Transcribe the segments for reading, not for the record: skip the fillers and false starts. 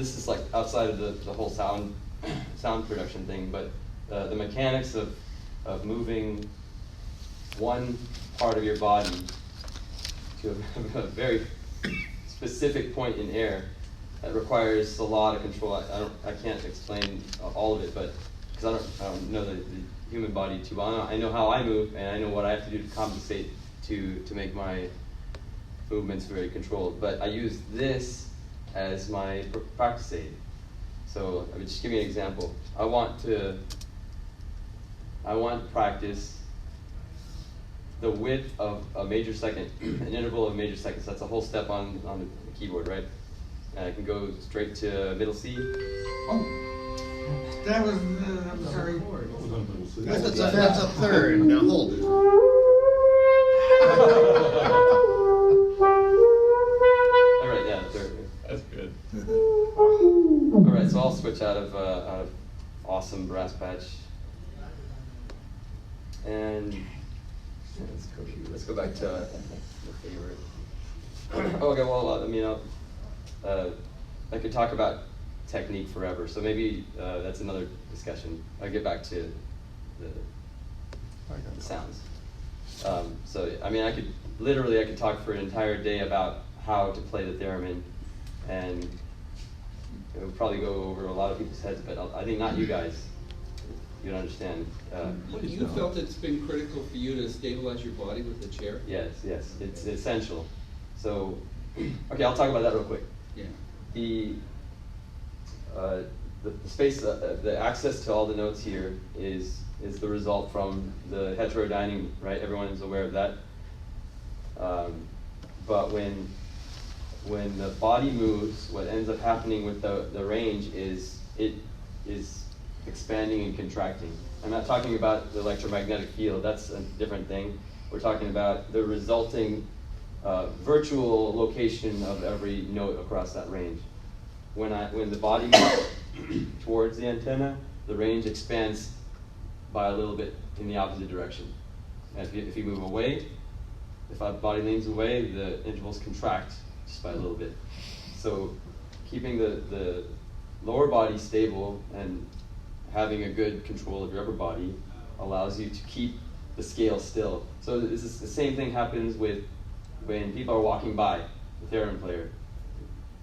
this is like outside of the whole sound production thing, but the mechanics of moving one part of your body to a very specific point in air, that requires a lot of control. I can't explain all of it, but because I don't know the human body too well. I know how I move, and I know what I have to do to compensate to make my movements very controlled. But I use this as my practice aid. So I mean, just give me an example. I want to practice the width of a major second, an interval of major seconds. That's a whole step on the keyboard, right? And I can go straight to middle C. Oh, that was, I'm sorry. That's a third. Now hold it. All right, yeah, third. That's good. All right, so I'll switch out of awesome brass patch. And let's go back to the favorite. Okay, well, I mean, I could talk about technique forever, so maybe that's another discussion. I'll get back to the sounds. So, I mean, I could talk for an entire day about how to play the theremin, and it would probably go over a lot of people's heads, but I think not you guys. You don't understand. You felt it's been critical for you to stabilize your body with the chair? Yes, it's essential. So, okay, I'll talk about that real quick. Yeah. The space, the access to all the notes here is the result from the heterodyning, right? Everyone is aware of that. But when the body moves, what ends up happening with the range is it is expanding and contracting. I'm not talking about the electromagnetic field, that's a different thing. We're talking about the resulting virtual location of every note across that range. When the body moves towards the antenna, the range expands by a little bit in the opposite direction. And if you move away, if our body leans away, the intervals contract just by a little bit. So keeping the lower body stable and having a good control of your upper body allows you to keep the scale still. So this is the same thing happens with when people are walking by the theremin player.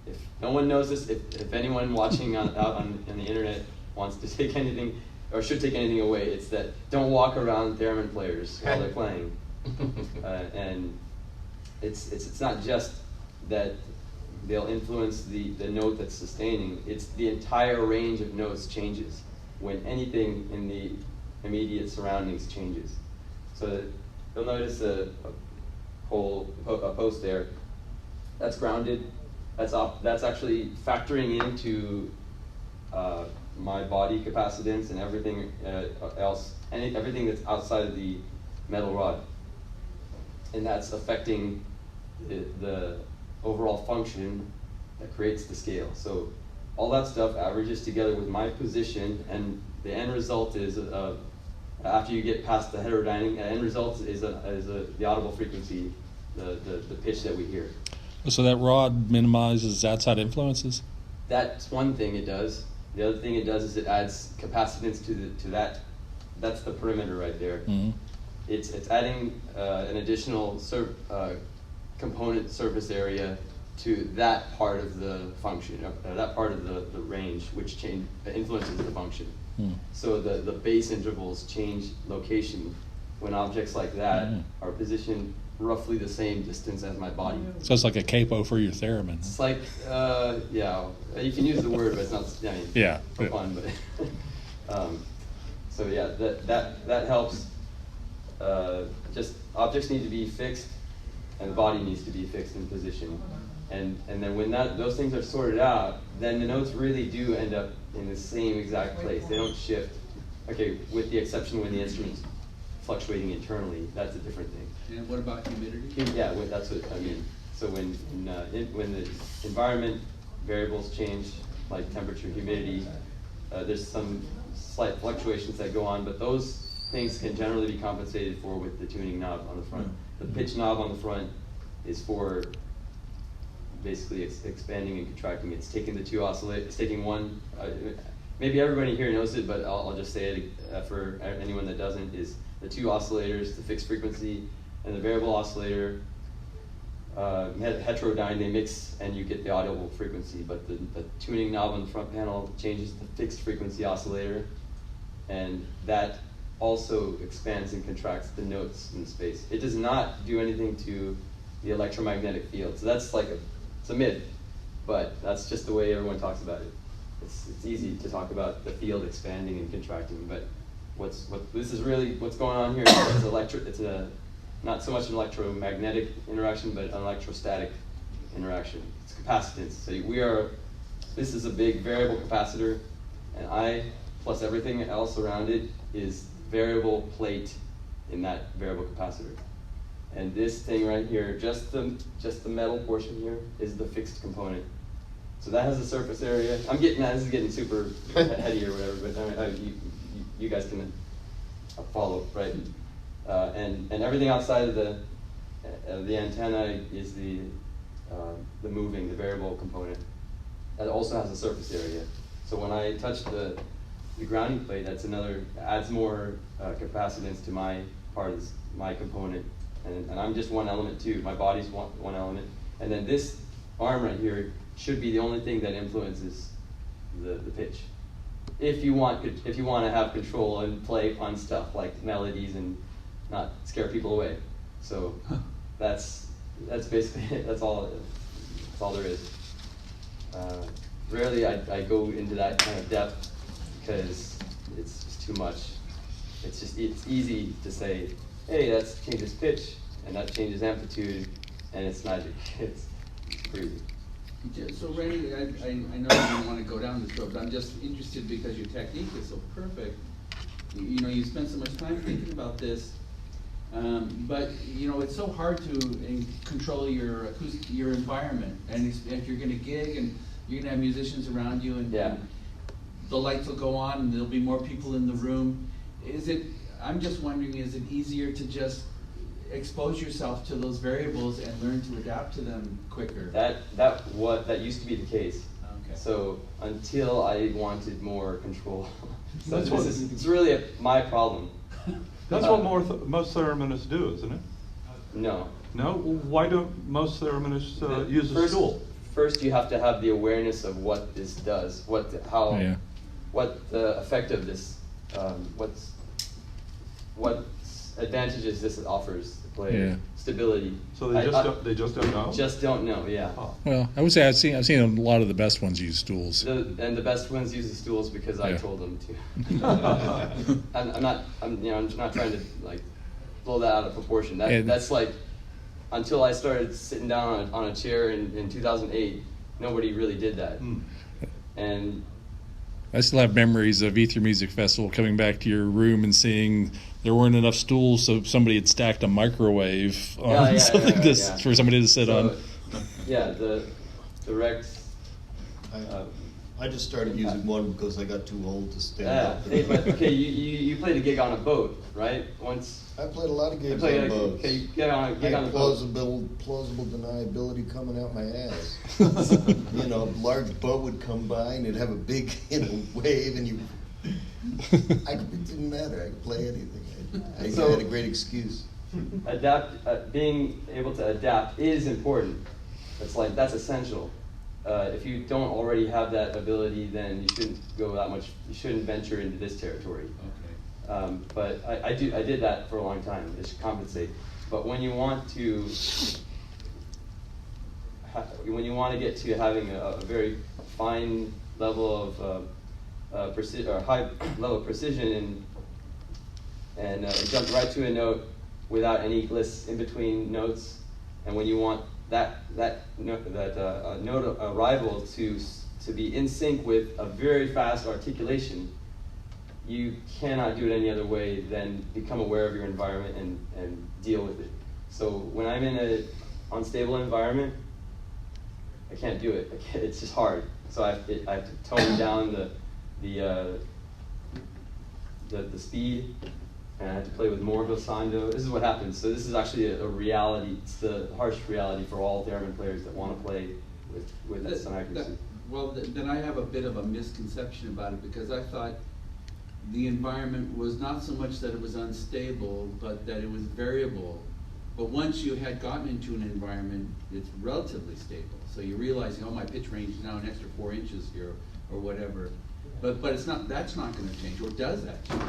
If no one knows this, if anyone watching out on the internet wants to take anything or should take anything away, it's that don't walk around theremin players while they're playing. And it's not just that they'll influence the note that's sustaining, it's the entire range of notes changes when anything in the immediate surroundings changes. So you'll notice a post there. That's grounded. That's actually factoring into my body capacitance and everything else, and everything that's outside of the metal rod. And that's affecting the overall function that creates the scale. So all that stuff averages together with my position, and the end result is, after you get past the heterodyning, the end result is the audible frequency, the pitch that we hear. So that rod minimizes outside influences? That's one thing it does. The other thing it does is it adds capacitance to that. That's the perimeter right there. Mm-hmm. It's adding an additional component surface area to that part of the function, that part of the range, which influences the function. So the base intervals change location when objects like that are positioned roughly the same distance as my body. So it's like a capo for your theremin. It's like, yeah, you can use the word, but it's not, I mean, yeah, for fun, but. So yeah, that helps. Just objects need to be fixed, and the body needs to be fixed in position. And then when those things are sorted out, then the notes really do end up in the same exact place. They don't shift. Okay, with the exception when the instrument's fluctuating internally, that's a different thing. And what about humidity? Yeah, that's what I mean. So when the environment variables change, like temperature, humidity, there's some slight fluctuations that go on, but those things can generally be compensated for with the tuning knob on the front. The pitch knob on the front is for basically it's expanding and contracting. It's taking the two oscillators, it's taking one, maybe everybody here knows it, but I'll just say it for anyone that doesn't, is the two oscillators, the fixed frequency and the variable oscillator, heterodyne, they mix and you get the audible frequency, but the tuning knob on the front panel changes the fixed frequency oscillator, and that also expands and contracts the notes in space. It does not do anything to the electromagnetic field. So that's like it's a myth, but that's just the way everyone talks about it. It's easy to talk about the field expanding and contracting, but this is really what's going on here. It's not so much an electromagnetic interaction, but an electrostatic interaction. It's capacitance. So this is a big variable capacitor, and I plus everything else around it is variable plate in that variable capacitor. And this thing right here, just the metal portion here, is the fixed component. So that has a surface area. This is getting super heady or whatever, but you guys can follow, right? And everything outside of the antenna is the variable component. That also has a surface area. So when I touch the grounding plate, adds more capacitance to my part, my component. And I'm just one element too. My body's one element. And then this arm right here should be the only thing that influences the pitch. If you want to have control and play fun stuff like melodies and not scare people away. So that's basically it. That's all there is. Rarely I go into that kind of depth because it's just too much. It's easy to say, hey, that changes pitch and that changes amplitude, and it's magic. It's crazy. So Ray, I know you don't want to go down this road, but I'm just interested because your technique is so perfect. You spend so much time thinking about this, but it's so hard to control your environment. And if you're going to gig and you're going to have musicians around you, and the lights will go on, and there'll be more people in the room. I'm just wondering, is it easier to just expose yourself to those variables and learn to adapt to them quicker? That used to be the case. Okay. So until I wanted more control, so it's really my problem. That's what most thereminists do, isn't it? No. No? Why don't most thereminists use a stool? First, you have to have the awareness of what this does, what the effect of this, what advantages this offers the player, stability. So they just don't know? Just don't know, yeah. Oh. Well, I would say I've seen a lot of the best ones use stools. And the best ones use the stools because I told them to. I'm not trying to like blow that out of proportion. That's like, until I started sitting down on a chair in 2008, nobody really did that. And I still have memories of Ether Music Festival, coming back to your room and seeing there weren't enough stools, so somebody had stacked a microwave on for somebody to sit on. Yeah, the Rex. I just started using one because I got too old to stand up. Hey, but okay, you played a gig on a boat, right? Once. I played a lot of gigs on boats. Okay, you get on a gig on a boat. Plausible deniability coming out my ass. A large boat would come by and it'd have a big wave, and it didn't matter. I could play anything. I had a great excuse. Being able to adapt is important. That's essential. If you don't already have that ability, then you shouldn't go that much. You shouldn't venture into this territory. Okay. But I did that for a long time. It should compensate. But when you want to get to having a very fine level of high level of precision and jump right to a note without any gliss in between notes, and when you want that note arrival to be in sync with a very fast articulation, you cannot do it any other way than become aware of your environment and deal with it. So when I'm in an unstable environment, I can't do it. It's just hard. So I have to tone down the speed, and I have to play with more glissando. This is what happens. So this is actually a reality. It's the harsh reality for all theremin players that want to play with some accuracy. Well, then I have a bit of a misconception about it, because I thought the environment was not so much that it was unstable, but that it was variable. But once you had gotten into an environment, it's relatively stable. So you're realizing, oh, my pitch range is now an extra 4 inches here, or whatever. But it's not, that's not gonna change, or does that change?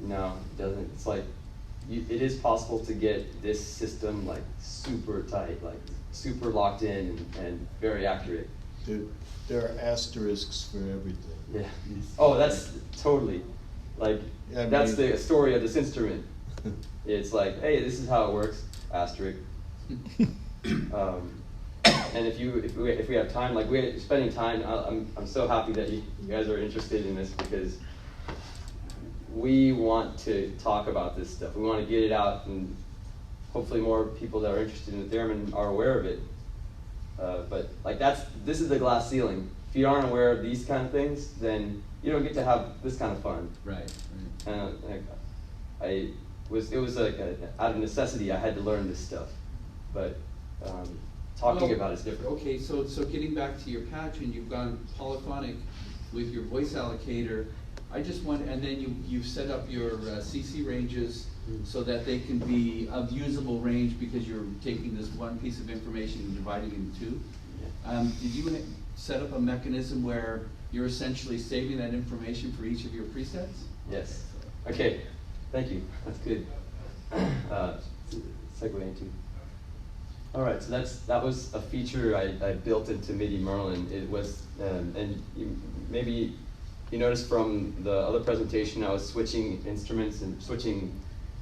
No, it doesn't. It's like, it is possible to get this system like super tight, like super locked in and very accurate. There are asterisks for everything. Yeah. Oh, that's totally, like, I that's mean- the story of this instrument. It's like, hey, this is how it works, asterisk. And if we have time, like we're spending time, I'm so happy that you guys are interested in this, because we want to talk about this stuff. We want to get it out, and hopefully more people that are interested in the theremin are aware of it. But like this is the glass ceiling. If you aren't aware of these kind of things, then you don't get to have this kind of fun. Right. It was like out of necessity. I had to learn this stuff, but talking about it's different. Okay, so getting back to your patch, and you've gone polyphonic with your voice allocator. I just want, and then you've set up your CC ranges so that they can be of usable range, because you're taking this one piece of information and dividing it into two. Yeah. Did you set up a mechanism where you're essentially saving that information for each of your presets? Yes. Okay. Thank you. That's good. Segue into. All right. So that was a feature I built into MIDI Merlin. It was, and maybe you noticed from the other presentation, I was switching instruments and switching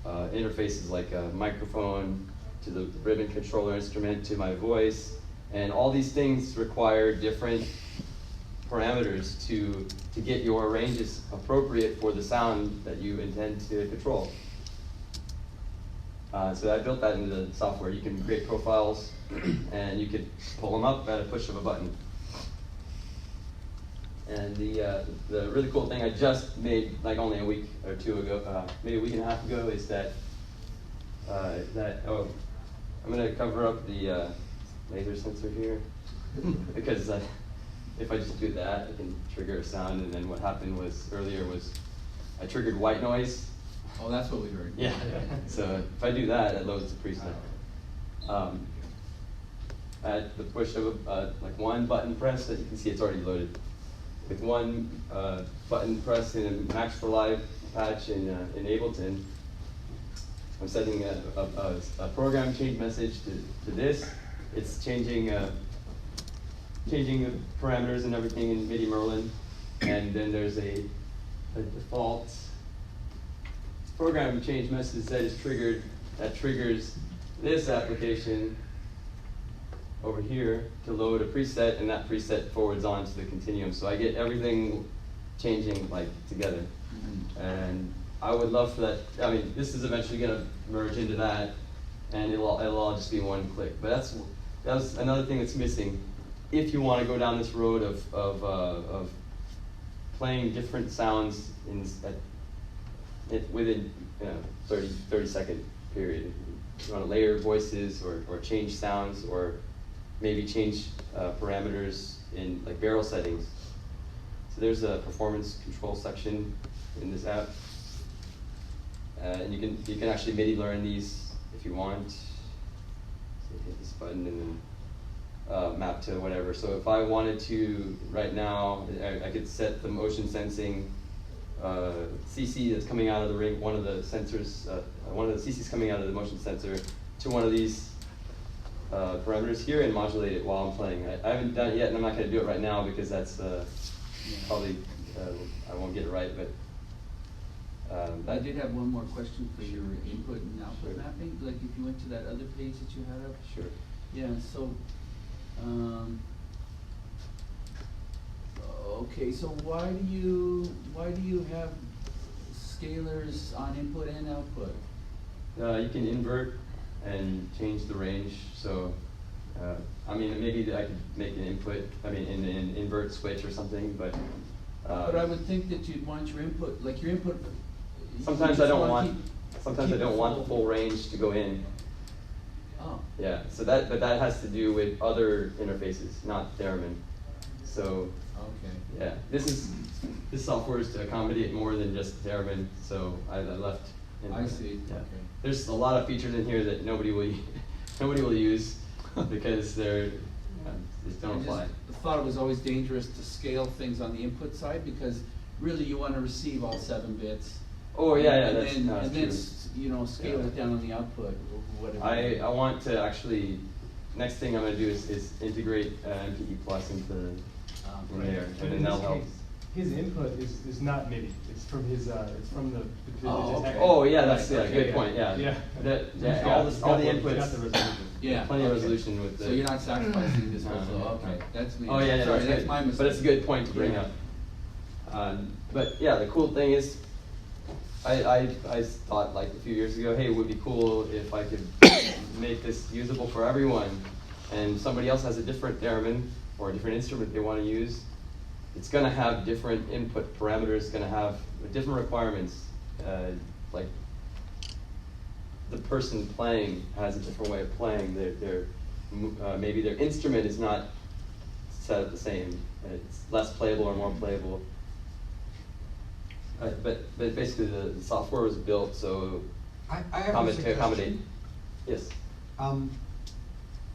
interfaces, like a microphone to the ribbon controller instrument to my voice, and all these things require different parameters to get your ranges appropriate for the sound that you intend to control. So I built that into the software. You can create profiles, and you could pull them up at a push of a button. And the really cool thing I just made, like only a week or two ago, maybe a week and a half ago, is that I'm going to cover up the laser sensor here, because if I just do that, I can trigger a sound. And then what happened earlier was I triggered white noise. Oh, that's what we heard. Yeah. So if I do that, it loads the preset. At the push of like one button press, that you can see it's already loaded. With one button press in a Max for Live patch in Ableton, I'm setting a program change message to this. It's changing the parameters and everything in MIDI Merlin, and then there's a default program change message that is triggered, that triggers this application over here to load a preset, and that preset forwards on to the continuum. So I get everything changing like together. And I would love for that. I mean, this is eventually going to merge into that, and it'll all just be one click. But that was another thing that's missing. If you want to go down this road of playing different sounds within 30-second period. If you want to layer voices or change sounds, or maybe change parameters in like barrel settings. So there's a performance control section in this app, and you can actually MIDI learn these if you want. So hit this button and then map to whatever. So if I wanted to right now, I could set the motion sensing CC that's coming out of the ring, one of the sensors, one of the CCs coming out of the motion sensor, to one of these parameters here, and modulate it while I'm playing. I haven't done it yet, and I'm not going to do it right now, because that's probably, I won't get it right, but I did have one more question for your input and output mapping. Like if you went to that other page that you had up. Sure. Yeah, so, okay, so why do you have scalars on input and output? You can invert and change the range. So, I mean, maybe I could make an an invert switch or something, but. But I would think that you'd want your input, like your input. Sometimes I don't want the full range to go in. Oh. Yeah, so but that has to do with other interfaces, not Theremin. So Okay. yeah, this software is to accommodate more than just Theremin. So I left. I see. Yeah. Okay. There's a lot of features in here that nobody will nobody will use because they're just don't I apply. just thought it was always dangerous to scale things on the input side because really you want to receive all 7 bits. Oh yeah, And that's then, no, and that's then true. scale Yeah. it down on the output or whatever. I want to actually, next thing I'm going to do is integrate MPE Plus into in there, and then that'll help. His input is not MIDI. It's from his. It's from the Oh, okay. detector. Oh yeah, that's Right, good okay. point. Yeah, Yeah. Yeah, all the He's got the inputs. resolution. Yeah. Plenty of okay. resolution with the. So you're not sacrificing this No, also, no, okay, no. that's me. Oh yeah, Sorry, that's that's good. my mistake. But it's a good point to bring Yeah. up. But yeah, the cool thing is, I thought like a few years ago, hey, it would be cool if I could make this usable for everyone, and somebody else has a different theremin or a different instrument they want to use. It's going to have different input parameters, going to have different requirements. Like the person playing has a different way of playing. Maybe their instrument is not set up the same. It's less playable or more playable. But basically the software was built so I have a to accommodate. suggestion. Yes.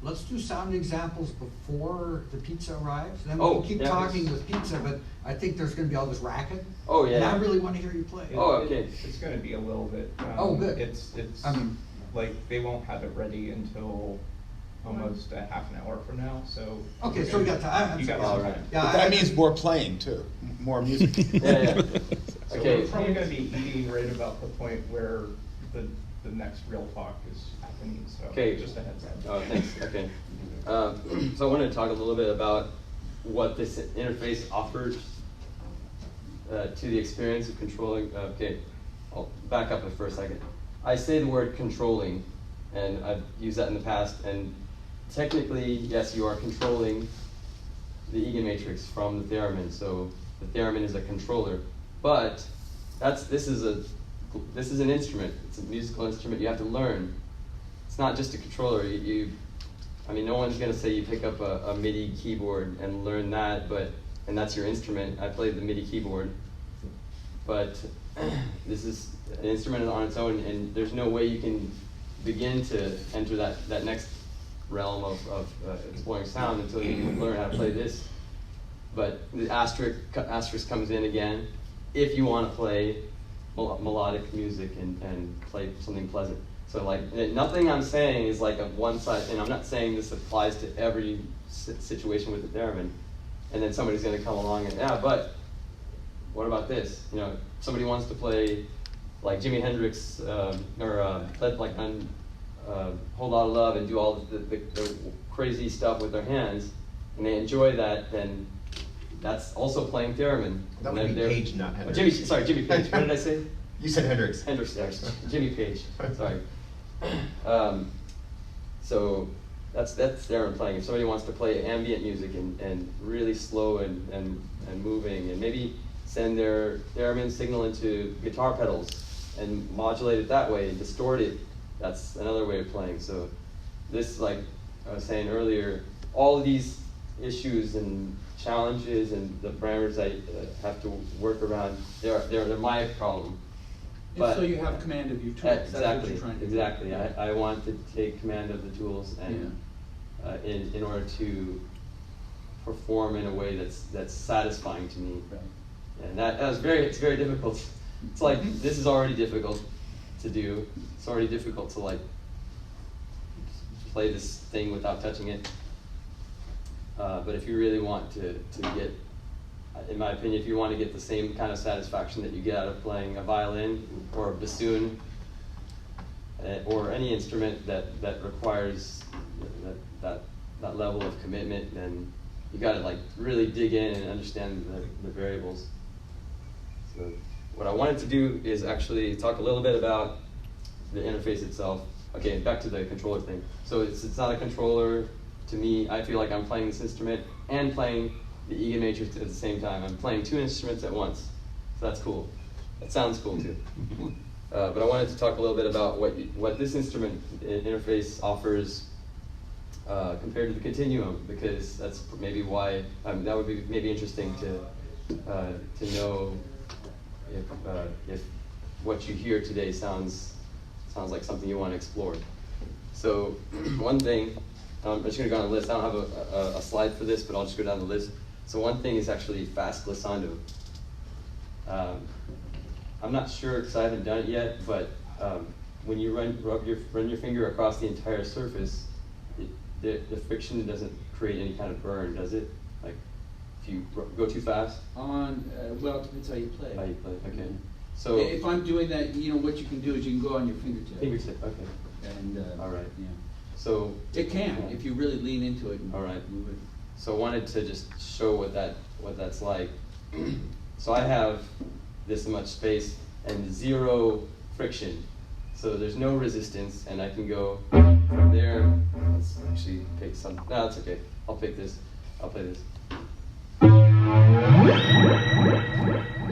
Let's do sound examples before the pizza arrives. Then we Oh, can keep yeah, talking yes. with pizza, but I think there's gonna be all this racket. Oh yeah. And I really wanna hear you play. Oh, okay. It's gonna be a little bit. Oh, good. It's, I mean- like, they won't have it ready until almost a half an hour from now, so. Okay, so we got time. You got All some right. time. Yeah, But that means more playing too, more music. Yeah. So Okay. we're probably gonna be eating right about the point where the next real talk is happening, so Okay. just a heads up. Oh, thanks. Okay. So I wanted to talk a little bit about what this interface offers to the experience of controlling. Okay, I'll back up for a second. I say the word controlling, and I've used that in the past. And technically, yes, you are controlling the EaganMatrix from the Theremin. So the Theremin is a controller, but this is an instrument. It's a musical instrument. You have to learn. It's not just a controller. I mean, no one's gonna say you pick up a MIDI keyboard and learn that, and that's your instrument. I played the MIDI keyboard, but this is an instrument on its own, and there's no way you can begin to enter that next realm of exploring sound until you learn how to play this. But the asterisk comes in again if you want to play melodic music and play something pleasant. So like nothing I'm saying is like a one side, and I'm not saying this applies to every situation with the theremin. And then somebody's going to come along and but what about this? You know, somebody wants to play like Jimi Hendrix play like on Whole Lotta Love and do all the crazy stuff with their hands, and they enjoy that. Then that's also playing theremin. That would be Page, not Hendrix. Jimmy Page. What did I say? You said Hendrix. Hendrix, yes. Jimmy Page. Sorry. So that's theremin playing. If somebody wants to play ambient music and really slow and moving, and maybe send their theremin signal into guitar pedals and modulate it that way and distort it, that's another way of playing. So this, like I was saying earlier, all of these issues and challenges and the parameters I have to work around, they're my problem. And so you have command of your tools. That's what you're trying to do. Exactly. I want to take command of the tools and in order to perform in a way that's satisfying to me. Right. And it's very difficult. It's like this is already difficult to do. It's already difficult to like play this thing without touching it. But if you really want to get, in my opinion, if you want to get the same kind of satisfaction that you get out of playing a violin or a bassoon or any instrument that requires that level of commitment, then you got to like really dig in and understand the variables. So what I wanted to do is actually talk a little bit about the interface itself. Okay, back to the controller thing. So it's not a controller. To me, I feel like I'm playing this instrument and playing the EaganMatrix at the same time. I'm playing two instruments at once. So that's cool. That sounds cool too. But I wanted to talk a little bit about what this instrument interface offers compared to the continuum, because that's maybe why that would be maybe interesting to know if what you hear today sounds like something you want to explore. So one thing, I'm just going to go on the list. I don't have a slide for this, but I'll just go down the list. So one thing is actually fast glissando. I'm not sure because I haven't done it yet, but when you run your finger across the entire surface, the friction doesn't create any kind of burn, does it? Like if you go too fast? Well, it depends how you play. How you play, okay. So if I'm doing that, what you can do is you can go on your fingertip. Fingertip, okay. And all right. Yeah. So it can if you really lean into it. And all right. Move it. So I wanted to just show what that's like. So I have this much space and 0 friction. So there's no resistance, and I can go from there. Let's actually pick some. No, that's okay. I'll pick this. I'll play this.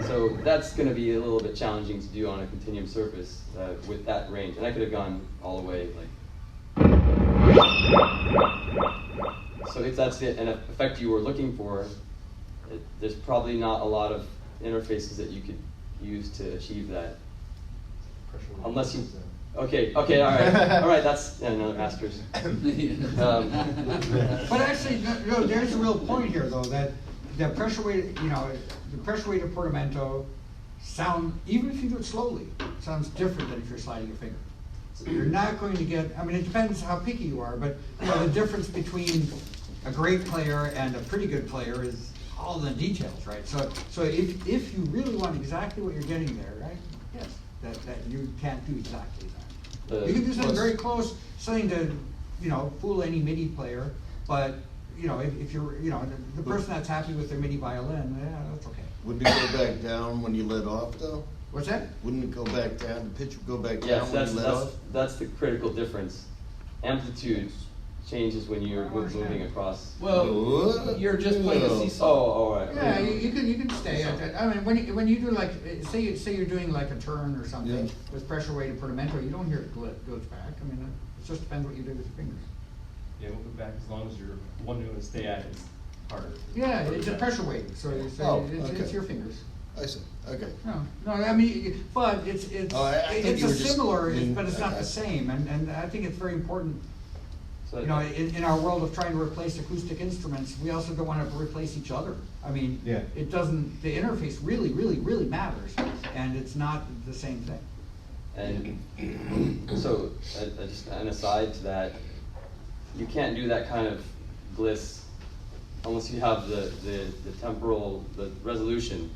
So that's going to be a little bit challenging to do on a continuum surface with that range. And I could have gone all the way like. So if that's an effect you were looking for, there's probably not a lot of interfaces that you could use to achieve that. Unless you, okay, all right, that's another master's. But actually, no, there's a real point here, though, that the pressure weight, the pressure weighted portamento sound, even if you do it slowly, sounds different than if you're sliding your finger. So you're not going to get, it depends how picky you are, but the difference between a great player and a pretty good player is all the details, right? So if you really want exactly what you're getting there, right? Yes, that you can't do exactly that. You can do something very close, something to, fool any MIDI player, but if you're, the person that's happy with their MIDI violin, yeah, that's okay. Wouldn't it go back down when you let off, though? What's that? Wouldn't it go back down? The pitch would go back down Yes, when you let off? that's the critical difference. Amplitude changes when you're moving across. Well, you're just playing a seesaw. Oh, all right. Yeah, you can stay at that. When you do like, say you're doing like a turn or something with pressure weighted portamento, you don't hear it glitch back. It just depends what you do with your fingers. Yeah, we'll go back as long as you're one to stay at it. It's harder. Yeah, it's a pressure weight, so it's your fingers. I see. Okay. No, but it's you were just similar, but it's not the same, and I think it's very important. So, in our world of trying to replace acoustic instruments, we also don't want to replace each other. It doesn't. The interface really, really, really matters, and it's not the same thing. And so, just an aside to that, you can't do that kind of gliss unless you have the temporal, the resolution.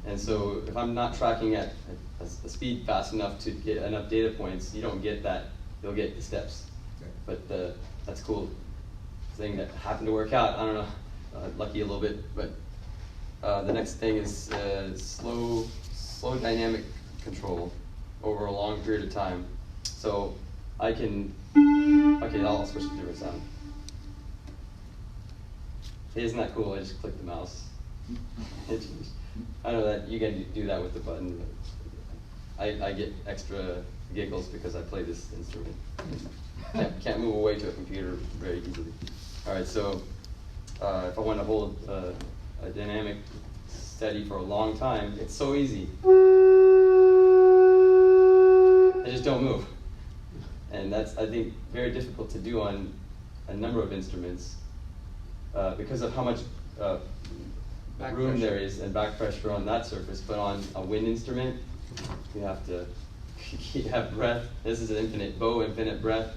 And so if I'm not tracking at a speed fast enough to get enough data points, you don't get that, you'll get the steps. But that's cool thing that happened to work out. I don't know, lucky a little bit, but the next thing is slow dynamic control over a long period of time. So I can, I'll switch to a different sound. Hey, isn't that cool? I just clicked the mouse. I know that you can do that with the button, but I get extra giggles because I play this instrument. Can't move away to a computer very easily. All right, so if I want to hold a dynamic steady for a long time, it's so easy. I just don't move. And that's, I think, very difficult to do on a number of instruments because of how much room there is and back pressure on that surface. But on a wind instrument, you have to have breath. This is an infinite bow, infinite breath.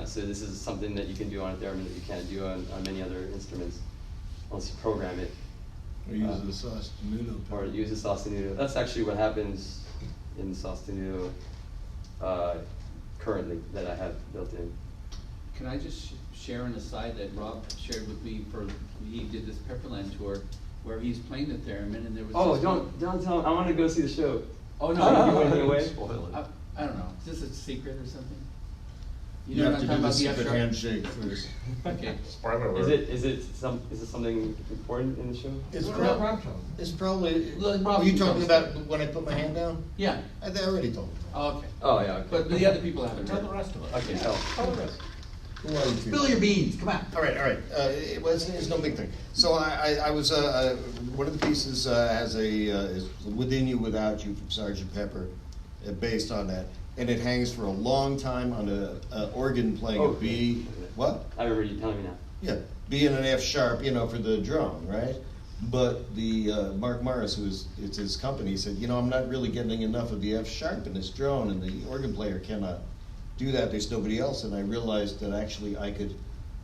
So this is something that you can do on a theremin that you can't do on many other instruments unless you program it. Or use the sostenuto. Or use a sostenuto. That's actually what happens in the sostenuto currently that I have built in. Can I just share an aside that Rob shared with me he did this Pepperland tour where he's playing the theremin and there was don't tell him. I want to go see the show. Oh no, you want to away? Spoil it. I don't know. Is this a secret or something? You have to do the the secret F sharp? handshake first. Okay. Spoiler alert. Is it something important in the show? It's, Well, prob- Rob told me. it's probably. Rob Were you can talking tell about when I put my hand down? Yeah. I already told you. Oh, okay. Oh yeah. Okay. But the other people haven't Tell heard the it. rest of us. Okay, tell. Tell the rest. Who are you two? Spill your beans, come on. All right, all right. It's no big thing. So I was one of the pieces has is Within You, Without You from Sgt. Pepper, based on that, and it hangs for a long time on a organ playing a B. What? I remember you telling me now. Yeah, B and an F sharp, for the drone, right? But the Mark Morris, it's his company, said, I'm not really getting enough of the F sharp in this drone, and the organ player cannot do that. There's nobody else, and I realized that actually I could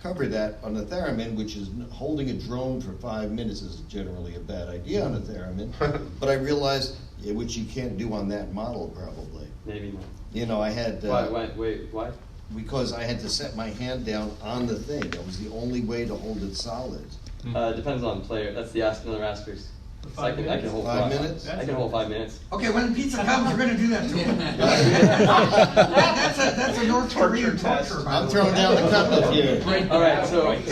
cover that on the Theremin, which is holding a drone for 5 minutes is generally a bad idea on a Theremin. But I realized, which you can't do on that model probably. Maybe not. I had. Why? Because I had to set my hand down on the thing. That was the only way to hold it solid. Depends on the player. That's another asterisk. So I can hold 5 minutes? I can hold 5 minutes. Okay, when the pizza comes, you're gonna do that to him. That's a North Korean torture, by I'm the throwing way. down the cutlet here. All right, so I've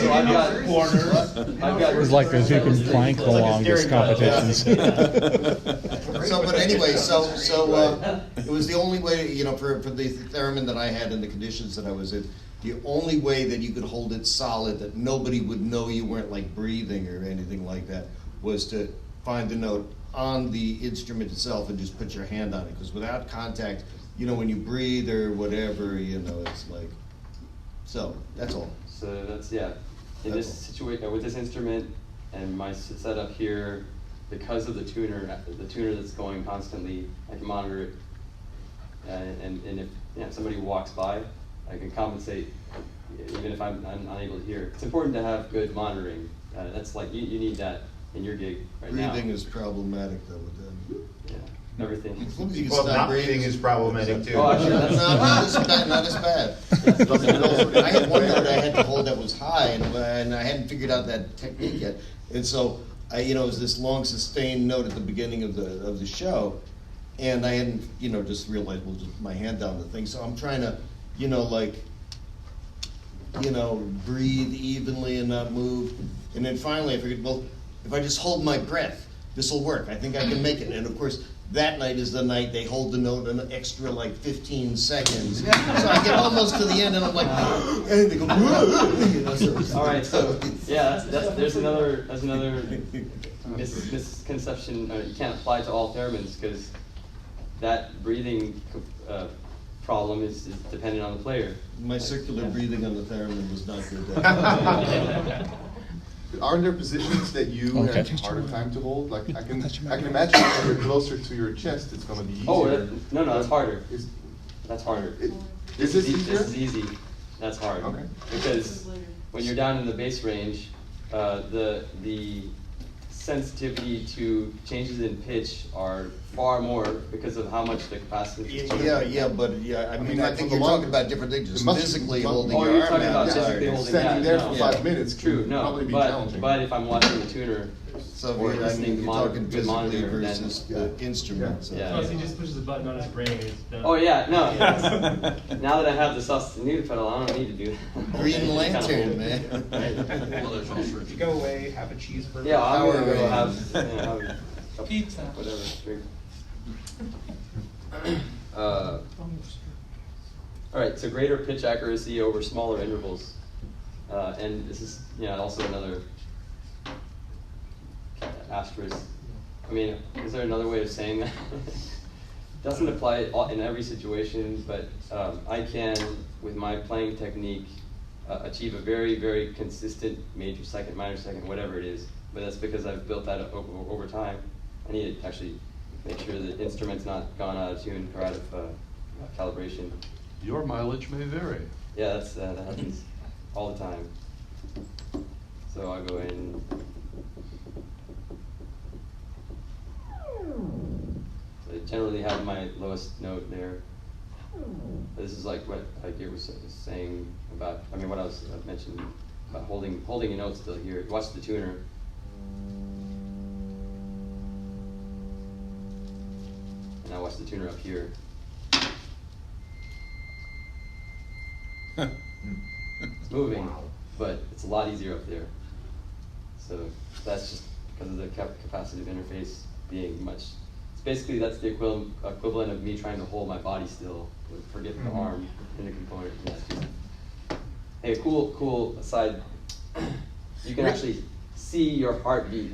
got. It's like those who can plank the longest competitions. But anyway, it was the only way, for the Theremin that I had in the conditions that I was in, the only way that you could hold it solid, that nobody would know you weren't like breathing or anything like that, was to find the note on the instrument itself and just put your hand on it. Because without contact, when you breathe or whatever, it's like, so that's all. So that's, yeah. In this situation, with this instrument and my setup here, because of the tuner that's going constantly, I can monitor it. And if somebody walks by, I can compensate, even if I'm unable to hear. It's important to have good monitoring. That's like, you need that in your gig right now. Breathing is problematic though with them. Yeah, everything. As long as you can Well, stop not breathing breathing is problematic too. Oh, actually, that's not as bad. I had one note I had to hold that was high, and I hadn't figured out that technique yet. And so, it was this long sustained note at the beginning of the show, and I hadn't, just realized, just put my hand down the thing. So I'm trying to, breathe evenly and not move. And then finally I figured, well, if I just hold my breath, this will work. I think I can make it. And of course, that night is the night they hold the note an extra 15 seconds. So I get almost to the end and I'm like, and they go, all right, so yeah, there's another misconception. You can't apply to all theremins because that breathing problem is dependent on the player. My circular breathing on the Theremin was not good. Aren't there positions that you Okay. have a harder time to hold? Like I can imagine when you're closer to your chest, it's going to be easier. Oh, no, that's harder. Is That's harder. this easier? This is easy. That's hard. Okay. Because when you're down in the bass range, the sensitivity to changes in pitch are far more because of how much the capacitance is changing. I mean, I think for you're the talking long- about different things, just it must- physically Oh, holding Oh, your you're arm talking out. about is physically hard. holding Standing that, there no. for 5 minutes True, can no, probably be but challenging. if I'm watching the tuner, So or you're listening to talking good physically monitor, versus then, the instrument. So. Yeah. Plus, he just pushes a button on his brain and it's done. Oh yeah, no. Now that I have the sostenuto pedal, I don't need to do that. Green Lantern, man. You go away, have a cheeseburger. Yeah, I'm gonna go Power have a Pizza. whatever drink. All right, so greater pitch accuracy over smaller intervals, and this is also another asterisk. I mean, is there another way of saying that? Doesn't apply in every situation, but I can, with my playing technique, achieve a very, very consistent major second, minor second, whatever it is. But that's because I've built that up over time. I need to actually make sure the instrument's not gone out of tune or out of calibration. Your mileage may vary. Yeah, that happens all the time. So I'll go in. So I generally have my lowest note there. This is like what Gear was saying about, what I was mentioning about holding a note still here. Watch the tuner. And now watch the tuner up here. It's moving, but it's a lot easier up there. So that's just because of the capacitive interface being much. It's basically that's the equivalent of me trying to hold my body still, forget the arm in the component. And that's just Hey, cool aside. You can actually see your heartbeat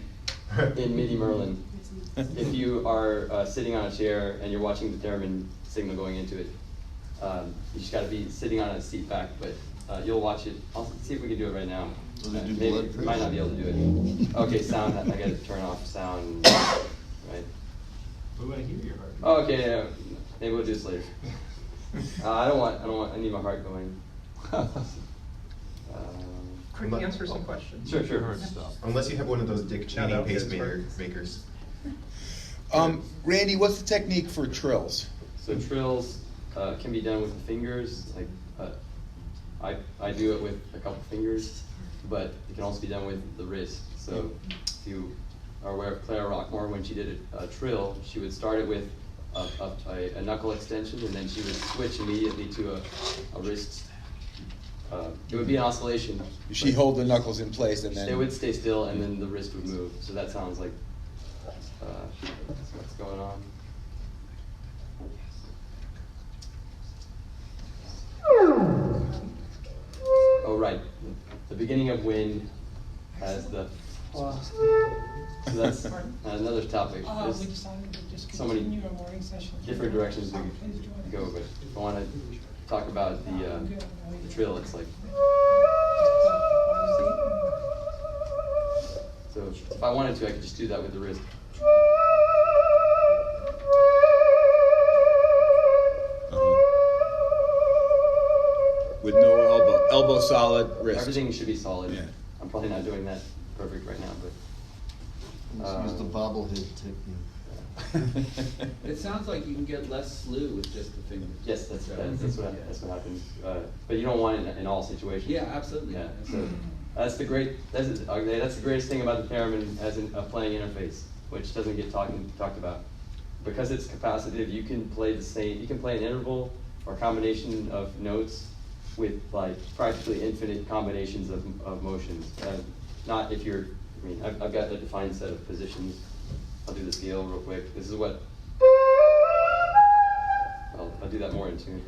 in MIDI Merlin if you are sitting on a chair and you're watching the Theremin signal going into it. You just got to be sitting on a seat back, but you'll watch it. I'll see if we can do it right now. Does it do Maybe blood pressure? might not be able to do it. Okay, sound. I got to turn off sound. Right. We want to hear your heart. Oh, okay. Yeah. Maybe we'll do this later. I don't want. I need my heart going. Quick answer some questions. Sure. Unless you have one of those Dick Cheney No, it's pacemakers. Randy, what's the technique for trills? So trills can be done with the fingers. Like I do it with a couple fingers, but it can also be done with the wrist. So if you are aware of Clara Rockmore, when she did a trill, she would start it with a knuckle extension, and then she would switch immediately to a wrist. It would be an oscillation. She hold the knuckles in place and then... They would stay still, and then the wrist would move. So that sounds like what's going on. Oh, right. The beginning of wind has the... So that's another topic. We There's decided to just so many continue our morning session. different directions we could go, but if I want to talk about the trill, it's like... So if I wanted to, I could just do that with the wrist. With no elbow solid wrist. Everything should be solid. Yeah. I'm probably not doing that perfect right now, but... Let's use the bobblehead technique. It sounds like you can get less slew with just the fingers. Yes, that's what happens. But you don't want it in all situations. Yeah, absolutely. Yeah. So that's the greatest thing about the Theremin as a playing interface, which doesn't get talked about. Because it's capacitive, you can play an interval or a combination of notes with like practically infinite combinations of motions. Not if you're, I've got a defined set of positions. I'll do the scale real quick. This is what, I'll do that more in tune.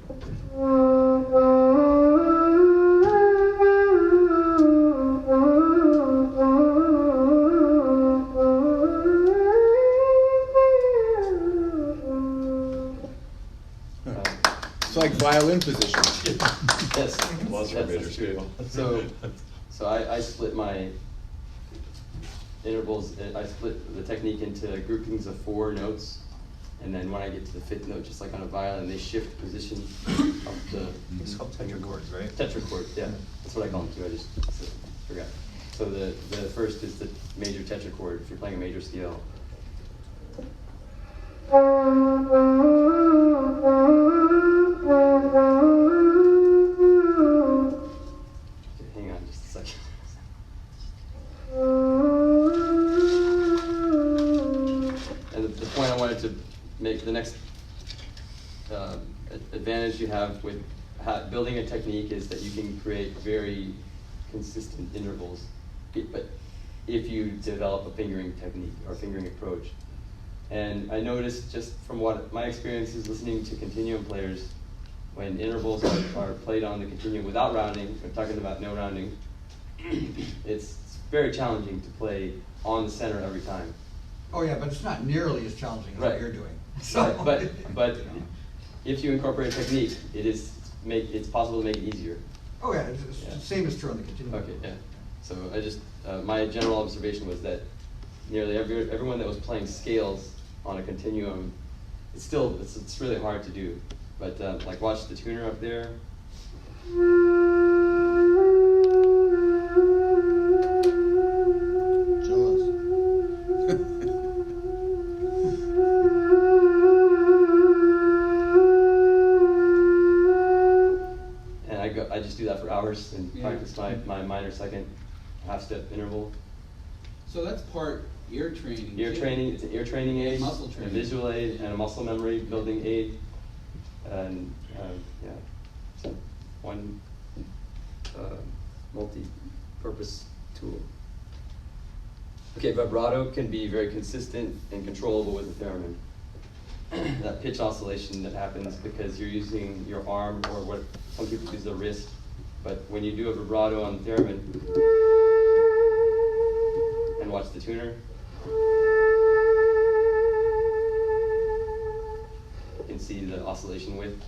It's like violin position. Yes. That's true. So I split my intervals. I split the technique into groupings of 4 notes, and then when I get to the 5th note, just like on a violin, they shift position of the. It's called tetrachords, right? Tetrachord, yeah, that's what I call them too. I just forgot. So the first is the major tetrachord. If you're playing a major scale. Hang on just a second. And the point I wanted to make, the next advantage you have with building a technique is that you can create very consistent intervals, but if you develop a fingering technique or fingering approach. And I noticed just from what my experience is listening to continuum players, when intervals are played on the continuum without rounding, we're talking about no rounding, it's very challenging to play on the center every time. Oh yeah, but it's not nearly as challenging as what you're doing. So, but if you incorporate a technique, it's possible to make it easier. Oh yeah, the same is true on the continuum. Okay, yeah. So I just my general observation was that nearly everyone that was playing scales on a continuum, it's really hard to do. But like watch the tuner up there. And I just do that for hours and practice my minor second half-step interval. So that's part ear training. Ear training, it's an ear training aid, Muscle training. a visual aid, and a muscle memory building aid. And yeah, so one multi-purpose tool. Okay, vibrato can be very consistent and controllable with the theremin. That pitch oscillation that happens because you're using your arm, or what some people use their wrist, But when you do a vibrato on the theremin, and watch the tuner, you can see the oscillation width.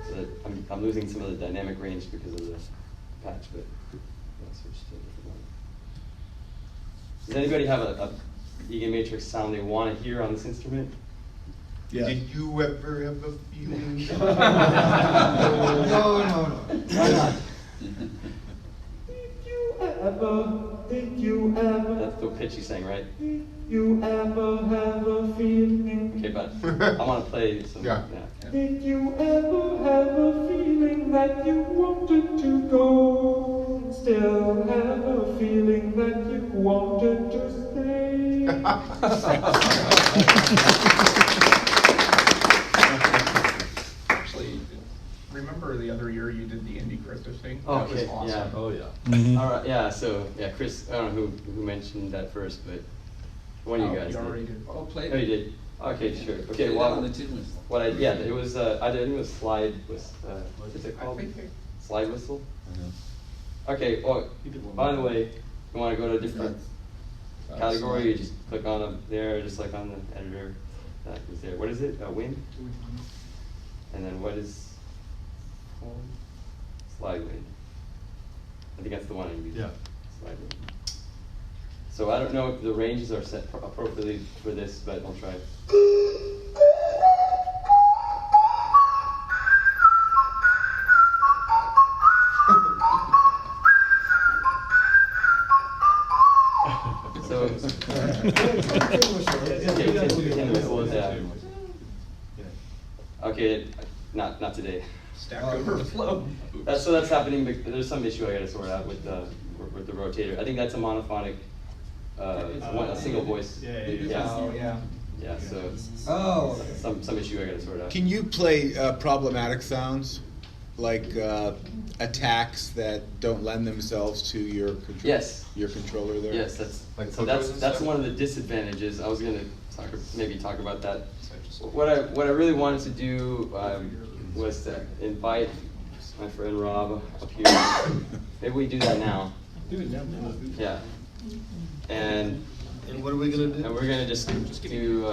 So that I'm losing some of the dynamic range because of the patch, but I'll switch to a different one. Does anybody have a EaganMatrix sound they want to hear on this instrument? Yeah. Did you ever have a feeling? No. Why not? That's the pitch you sang, right? You ever have a feeling? Okay, but I want to play some. Yeah. Did you ever have a feeling that you wanted to go? Still have a feeling that you wanted to stay? Actually, remember the other year you did the indie Christmas thing? That was Okay, awesome. yeah. Oh, yeah. Mhm. All right, yeah. So yeah, Chris, I don't know who mentioned that first, but one of you guys You did. already did. Oh, played Oh, you it. did. Okay, sure. Okay, Played it well, on the tin whistle. what I it was I think it was slide was what is it called? I think Slide whistle. Okay. Well, by the way, you want to go to a different category? You just click on them there, just like on the editor. That was there. What is it? Wind. And then what is called? Slide wind. I think that's the one I use. Yeah. Slide wind. So I don't know if the ranges are set appropriately for this, but I'll try. So, okay, not today. Stack Overflow. That's happening. There's some issue I got to sort out with the rotator. I think that's a monophonic, a single voice. Yeah. Yeah. So Oh. some issue I got to sort out. Can you play problematic sounds, like attacks that don't lend themselves to your Yes. your controller there? Yes, that's Like so photos and that's stuff? one of the disadvantages. I was gonna maybe talk about that. What I really wanted to do was to invite my friend Rob up here. Maybe we do that now. Yeah. And And what are we gonna do? we're gonna just do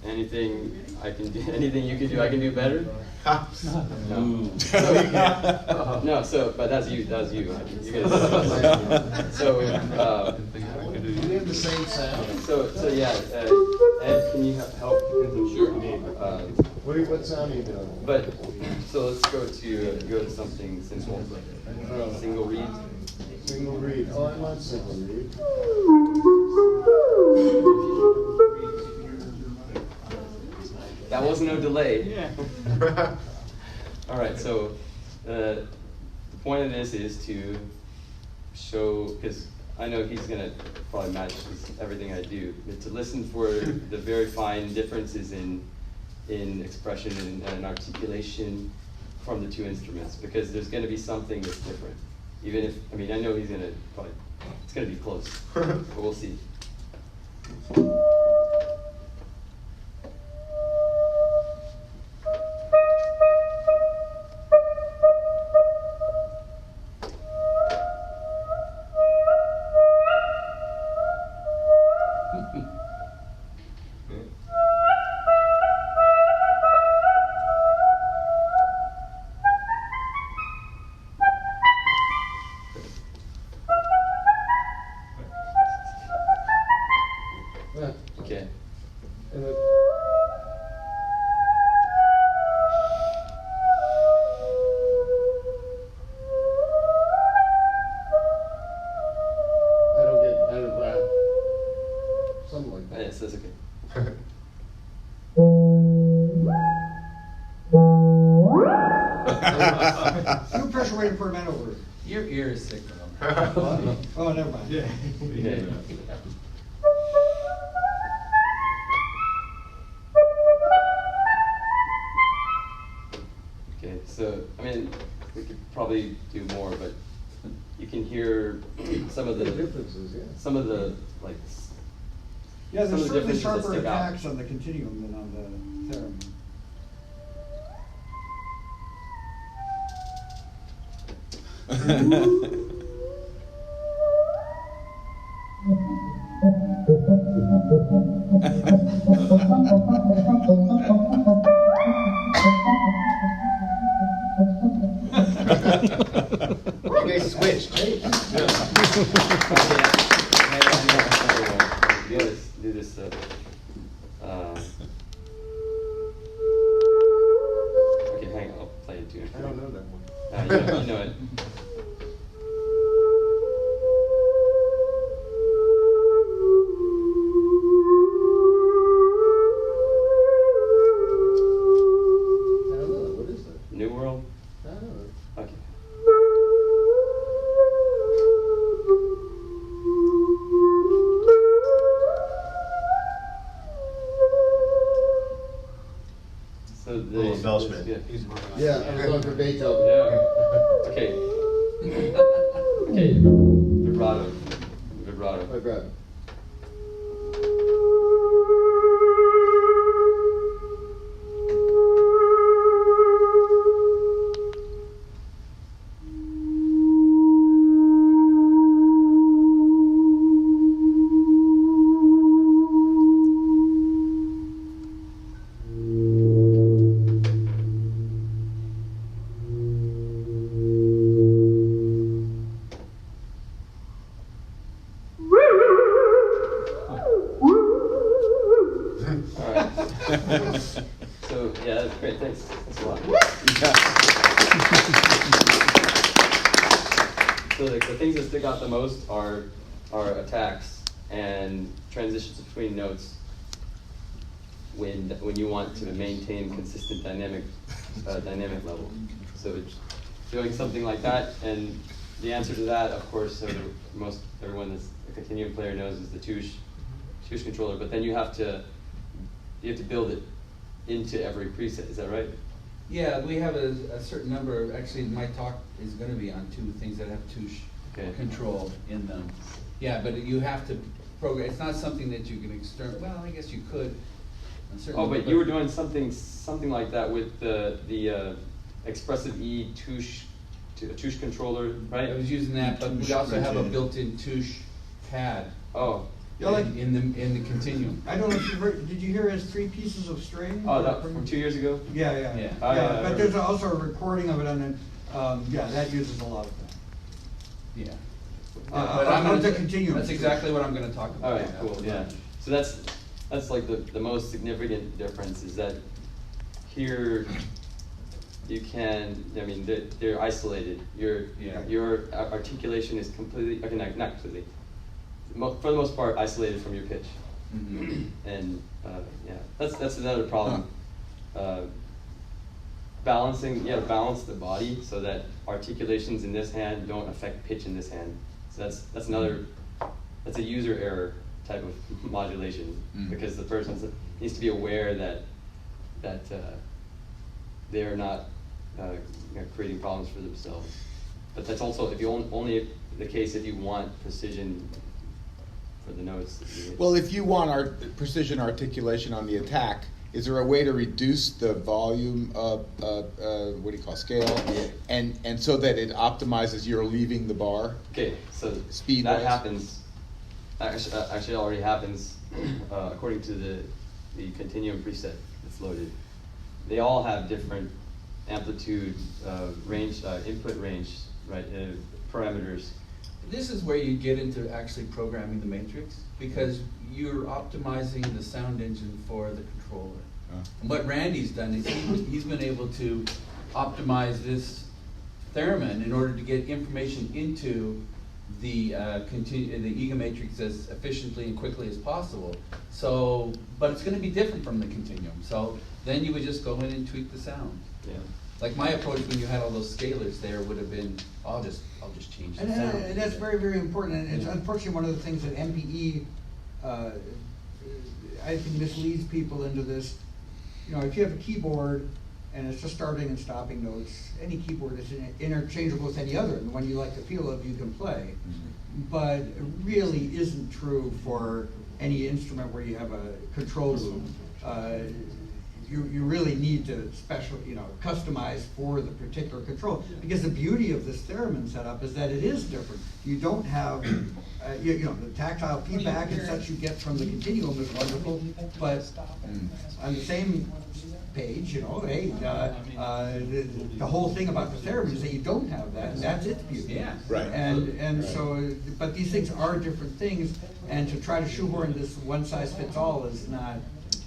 anything I can do, anything you can do, I can do better. No. No, so but that's you. You guys. So. We have the same sound. So yeah, Ed, can you help? Sure. What sound are you doing? But so let's go to something simple. Single reed. Single reed. Oh, I'm on single reed. That was no delay. Yeah. All right. So the point of this is to show, because I know he's gonna probably match everything I do, but to listen for the very fine differences in expression and articulation from the two instruments, because there's gonna be something that's different. Even if, I mean, I know he's gonna probably, it's gonna be close, but we'll see. Okay. Something like that. Yes, that's okay. Do pressure weight and portamento over. Your ear is sick. Oh, never mind. Yeah. Okay. Okay, so, I mean, we could probably do more, but you can hear some of the Differences, yeah. some of the like Yeah, some there's of the certainly differences that sharper stick out. attacks on the continuum than on the theremin. They switched. Do this. Okay, hang on. I'll play it too. I don't know that one. You know it. I don't know. What is that? New World. I don't know. Okay. So the Oh, embellishment. Yeah. Yeah, I'm going for Beethoven. Yeah. Okay. Okay. Vibrato. Vibrato. Vibrato. So yeah, that's great. Thanks. Thanks a lot. So the things that stick out the most are attacks and transitions between notes when you want to maintain consistent dynamic level. So it's doing something like that, and the answer to that, of course, everyone that's a continuum player knows is the touche controller. But then you have to build it into every preset. Is that right? Yeah, we have a certain number. Actually, my talk is going to be on two things that have touche control in them. Yeah, but you have to program. It's not something that you can external. Well, I guess you could. Oh, but you were doing something like that with the expressive E touche controller, right? I was using that, but we also have a built-in touche pad. Oh. Yeah, like, in the continuum. I don't know if you heard. Did you hear his 3 pieces of string? Oh, that from 2 years ago? Yeah. Yeah. But there's also a recording of it, and then that uses a lot of that. Yeah. But I'm going to continue. That's exactly what I'm going to talk about. All right, cool. Yeah. So that's like the most significant difference is that here you can. I mean, they're isolated. Your articulation is completely. Okay, not completely. For the most part, isolated from your pitch. Mm-hmm. And that's another problem. Balance the body so that articulations in this hand don't affect pitch in this hand. So that's a user error type of modulation, because the person needs to be aware that they're not creating problems for themselves. But that's also only the case if you want precision for the notes. Well, if you want precision articulation on the attack, is there a way to reduce the volume of what do you call scale, and so that it optimizes your leaving the bar? Okay, so speed that happens. Actually, it already happens according to the continuum preset that's loaded. They all have different amplitude, range, input range, right? Parameters. This is where you get into actually programming the matrix, because you're optimizing the sound engine for the controller. And what Randy's done is he's been able to optimize this Theremin in order to get information into the EaganMatrix as efficiently and quickly as possible. So, but it's going to be different from the continuum. So then you would just go in and tweak the sound. Yeah. Like my approach when you had all those scalars there would have been, I'll just change the sound. And that's very, very important. And it's unfortunately one of the things that MPE, I think, misleads people into this. You know, if you have a keyboard and it's just starting and stopping notes, any keyboard is interchangeable with any other. And when you like the feel of, you can play. But it really isn't true for any instrument where you have a control loop, you really need to customize for the particular control. Because the beauty of this Theremin setup is that it is different. You don't have, the tactile feedback and such you get from the Continuum is wonderful, but on the same page, hey, the whole thing about the Theremin is that you don't have that, and that's its beauty. Yeah. Right. And so, but these things are different things, and to try to shoehorn this one-size-fits-all is not,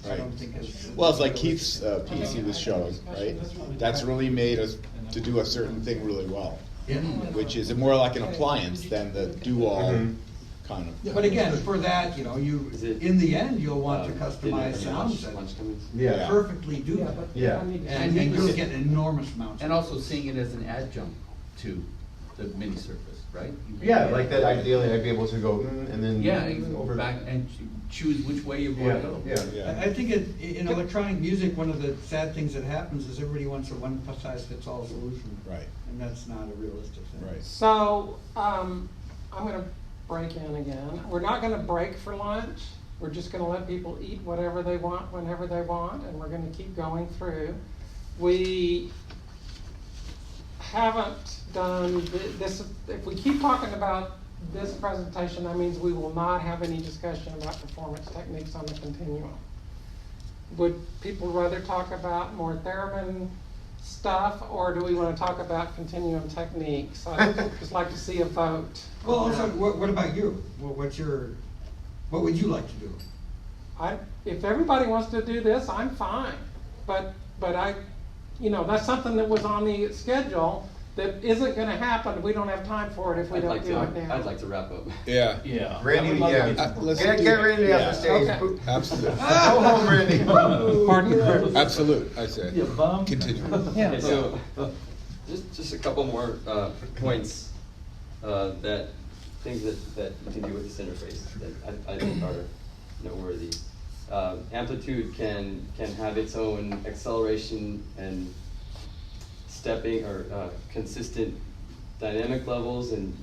I don't think is. Well, it's like Keith's piece he was showing, right? That's really made us to do a certain thing really well, Yeah. which is more like an appliance than the do-all kind of. But again, for that, in the end, you'll want to customize sounds that Yeah. perfectly do that. Yeah. And you'll get enormous amounts. And also seeing it as an adjunct to the MIDI surface, right? Yeah, like that ideally I'd be able to go, and then. Yeah, you can go back and choose which way you're going to go. Yeah. I think in electronic music, one of the sad things that happens is everybody wants a one-size-fits-all solution. Right. And that's not a realistic thing. Right. So, I'm gonna break in again. We're not gonna break for lunch. We're just gonna let people eat whatever they want, whenever they want, and we're gonna keep going through. We haven't done this, if we keep talking about this presentation, that means we will not have any discussion about performance techniques on the Continuum. Would people rather talk about more Theremin stuff, or do we want to talk about Continuum techniques? I'd just like to see a vote. Well, also, what about you? What would you like to do? If everybody wants to do this, I'm fine. But that's something that was on the schedule that isn't going to happen. We don't have time for it if we don't do it now. I'd like to wrap up. Yeah. Yeah. Randy, Let's get Randy off the stage. Okay. Absolutely. Go home, Randy. Pardon? Absolute, I say. Continue. Okay, so just a couple more points things that you can do with this interface that I think are noteworthy. Amplitude can have its own acceleration and stepping or consistent dynamic levels and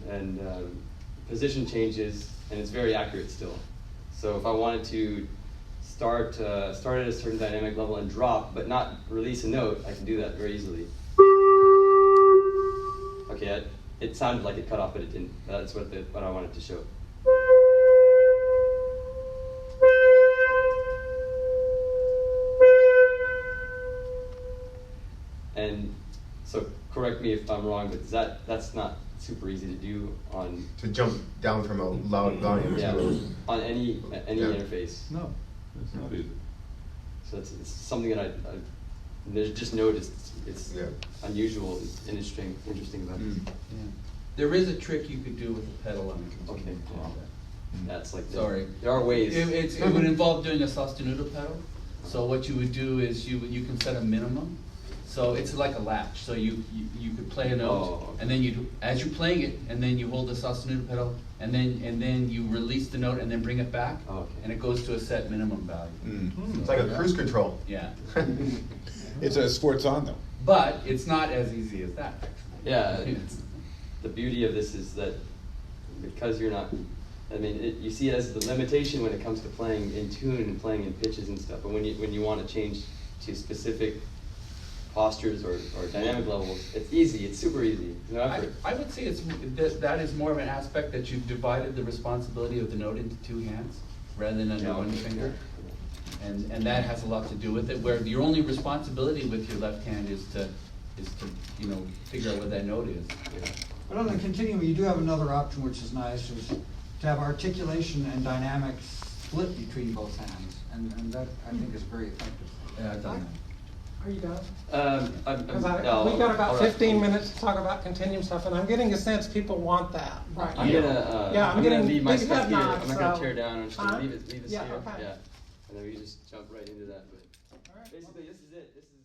position changes, and it's very accurate still. So if I wanted to start at a certain dynamic level and drop, but not release a note, I can do that very easily. Okay, it sounded like it cut off, but it didn't. That's what I wanted to show. And so correct me if I'm wrong, but that's not super easy to do on To jump down from a loud volume to on any interface. No, it's not easy. So it's something that I just noticed. It's unusual and interesting about it. Yeah. There is a trick you could do with a pedal on a Continuum. Okay. That's like Sorry. There are ways. It would involve doing a sostenuto pedal. So what you would do is you can set a minimum. So it's like a latch. So you could play a note, and then as you're playing it, and then you hold the sostenuto pedal, and then you release the note, and then bring it back, and it goes to a set minimum value. It's like a cruise control. Yeah. It's a sports on though. But it's not as easy as that, actually. Yeah. The beauty of this is that because you're not. You see it as the limitation when it comes to playing in tune and playing in pitches and stuff. But when you want to change to specific postures or dynamic levels, it's easy. It's super easy. No effort. I would say that is more of an aspect that you've divided the responsibility of the note into two hands rather than under one finger, and that has a lot to do with it. Where your only responsibility with your left hand is to figure out what that note is. Yeah. But on the Continuum, you do have another option, which is nice, is to have articulation and dynamics split between both hands, and that I think is very effective. Yeah, I've done Are you done? No, We've got about I'll 15 minutes to talk about Continuum stuff, and I'm getting a sense people want that. Right. I'm gonna getting leave my big stuff head here. nods, I'm not gonna so- tear down. I'm just gonna leave us Yeah, here. okay. Yeah, and then we just jump right into that. But All right. basically, this is it. This is